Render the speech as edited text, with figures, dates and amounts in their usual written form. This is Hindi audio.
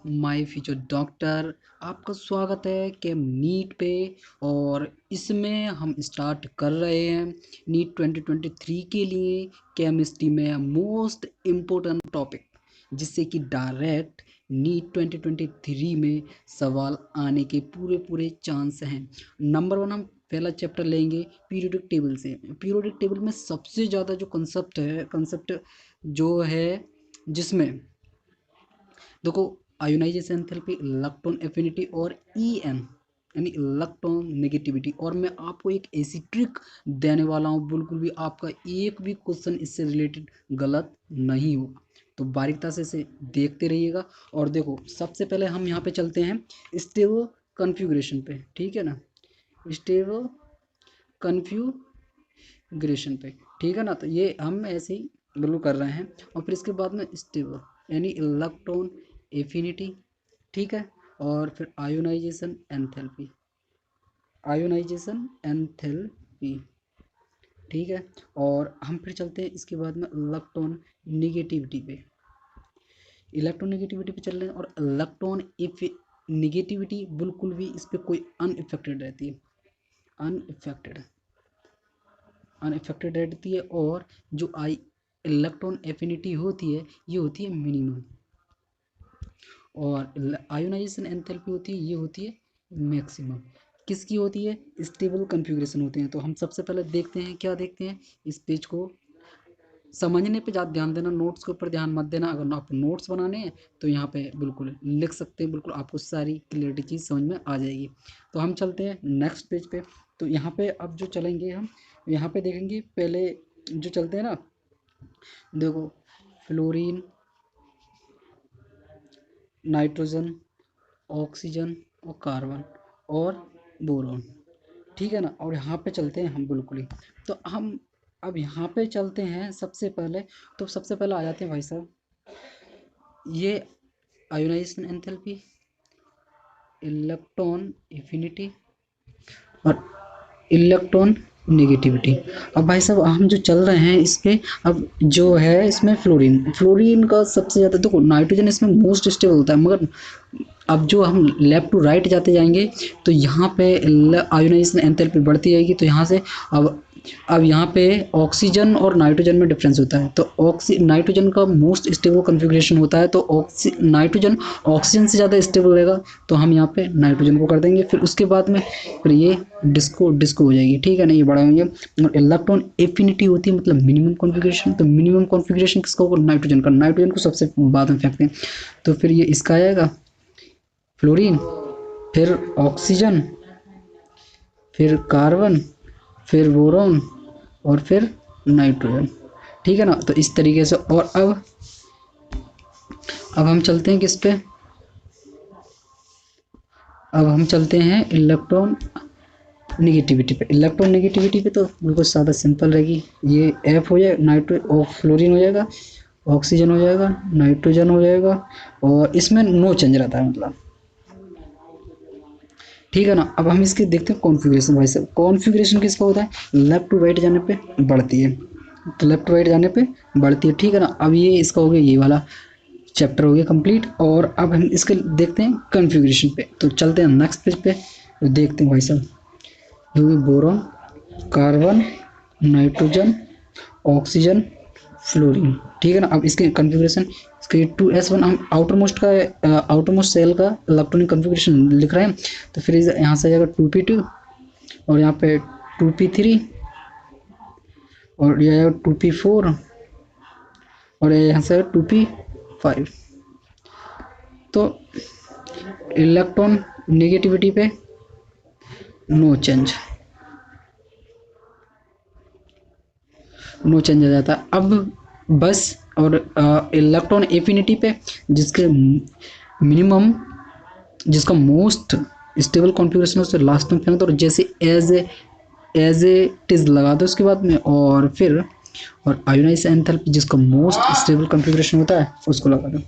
My future doctor. आपका स्वागत है कि नीट पे। और इसमें हम स्टार्ट कर रहे हैं नीट 2023 के लिए केमिस्ट्री में मोस्ट इम्पोर्टेंट टॉपिक, जिससे कि डायरेक्ट नीट 2023 में सवाल आने के पूरे पूरे चांस हैं। नंबर वन, हम पहला चैप्टर लेंगे पीरियोडिक टेबल से। पीरियोडिक टेबल में सबसे ज़्यादा जो कंसेप्ट जो है, जिसमें देखो आयोनाइजेशन एंथैल्पी, इलेक्ट्रॉन एफिनिटी और ईएन यानी इलेक्ट्रॉन नेगेटिविटी। और मैं आपको एक ऐसी ट्रिक देने वाला हूँ, बिल्कुल भी आपका एक भी क्वेश्चन इससे रिलेटेड गलत नहीं होगा। तो बारीकता से इसे देखते रहिएगा। और देखो, सबसे पहले हम यहाँ पे चलते हैं स्टेबल कन्फिग्रेशन पे, ठीक है ना। स्टेबल कन्फ्यूग्रेशन पे, ठीक है ना। तो ये हम ऐसे ही बिल्कुल कर रहे हैं। और फिर इसके बाद में स्टेबल यानी इलेक्ट्रॉन एफिनिटी, ठीक है। और फिर आयोनाइजेशन एंथैल्पी, ठीक है। और हम फिर चलते हैं इसके बाद में इलेक्ट्रॉन नेगेटिविटी पे चल रहे हैं। और इलेक्ट्रॉन नेगेटिविटी बिल्कुल भी इस पर कोई अनइफेक्टेड रहती है, अनइफेक्टेड रहती है। और जो इलेक्ट्रॉन एफिनिटी होती है, ये होती है मिनिमम। और आयोनाइजेशन एंथैल्पी होती है, ये होती है मैक्सिमम। किसकी होती है? स्टेबल कन्फिग्रेशन होते हैं। तो हम सबसे पहले देखते हैं, क्या देखते हैं, इस पेज को समझने पे ज़्यादा ध्यान देना, नोट्स के ऊपर ध्यान मत देना। अगर आप नोट्स बनाने हैं तो यहाँ पे बिल्कुल लिख सकते हैं, बिल्कुल आपको सारी क्लियरिटी चीज़ समझ में आ जाएगी। तो हम चलते हैं नेक्स्ट पेज पे। तो यहाँ पे अब जो चलेंगे, हम यहाँ पे देखेंगे, पहले जो चलते हैं ना, देखो फ्लोरीन, नाइट्रोजन, ऑक्सीजन और कार्बन और बोरॉन, ठीक है ना। और यहाँ पे चलते हैं हम बिल्कुल ही। तो हम अब यहाँ पे चलते हैं सबसे पहले। तो सबसे पहले आ जाते हैं भाई साहब, ये आयोनाइजेशन एंथैल्पी, इलेक्ट्रॉन एफिनिटी और इलेक्ट्रॉन नेगेटिविटी। अब भाई साहब हम जो चल रहे हैं इस पे, अब जो है इसमें फ्लोरीन का सबसे ज़्यादा, देखो नाइट्रोजन इसमें मोस्ट स्टेबल होता है, मगर अब जो हम लेफ्ट टू राइट जाते जाएंगे तो यहाँ पे आयोनाइजेशन एंथैल्पी बढ़ती जाएगी। तो यहाँ से अब यहाँ पे ऑक्सीजन और नाइट्रोजन में डिफरेंस होता है। तो नाइट्रोजन का मोस्ट स्टेबल कन्फिग्रेशन होता है, तो नाइट्रोजन ऑक्सीजन से ज़्यादा स्टेबल रहेगा। तो हम यहाँ पे नाइट्रोजन को कर देंगे। फिर उसके बाद में फिर ये डिस्को हो जाएगी, ठीक है ना, ये बड़ा होंगे। और इलेक्ट्रॉन एफिनिटी होती है, मतलब मिनिमम कॉन्फ़िगरेशन। तो मिनिमम कॉन्फ़िगरेशन किसका होगा? नाइट्रोजन का। नाइट्रोजन को सबसे बाद में फेंकते हैं। तो फिर ये इसका आएगा फ्लोरीन, फिर ऑक्सीजन, फिर कार्बन, फिर बोरॉन और फिर नाइट्रोजन, ठीक है ना। तो इस तरीके से। और अब हम चलते हैं किस पे, अब हम चलते हैं इलेक्ट्रॉन नेगेटिविटी पे। इलेक्ट्रॉन नेगेटिविटी पे तो बिल्कुल सादा सिंपल रहेगी। ये एफ हो जाए, फ्लोरीन हो जाएगा, ऑक्सीजन हो जाएगा, नाइट्रोजन हो जाएगा। और इसमें नो चेंज रहता है, मतलब, ठीक है ना। अब हम इसके देखते हैं कॉन्फ़िगरेशन। भाई साहब कॉन्फ़िगरेशन किसका होता है? लेफ्ट टू राइट जाने पे बढ़ती है, तो लेफ्ट टू राइट जाने पे बढ़ती है, ठीक है ना। अब ये इसका हो गया, ये वाला चैप्टर हो गया कंप्लीट। और अब हम इसके देखते हैं कॉन्फ़िगरेशन पे। तो चलते हैं नेक्स्ट पेज पे, तो देखते हैं भाई साहब, boron, carbon, nitrogen, oxygen, fluorine, ठीक है ना। अब इसके कॉन्फ़िगरेशन, इसके 2s1 हम आउटरमोस्ट सेल का इलेक्ट्रॉनिक कॉन्फ़िगरेशन लिख रहे हैं। तो फिर यहाँ से आ जाएगा 2p2 और यहाँ पे 2p3 और ये आएगा 2p4 और यहाँ से 2p5। तो इलेक्ट्रॉन नेगेटिविटी पे नो चेंज आ जाता है। अब बस, और इलेक्ट्रॉन एफिनिटी पे जिसके मिनिमम, जिसका मोस्ट स्टेबल कॉन्फ़िगरेशन है, उससे लास्ट में फेंक दो, और जैसे एज ए इट लगा दो उसके बाद में। और फिर आयोनाइजेशन एंथैल्पी जिसका मोस्ट स्टेबल कॉन्फ़िगरेशन होता है, उसको लगा दो।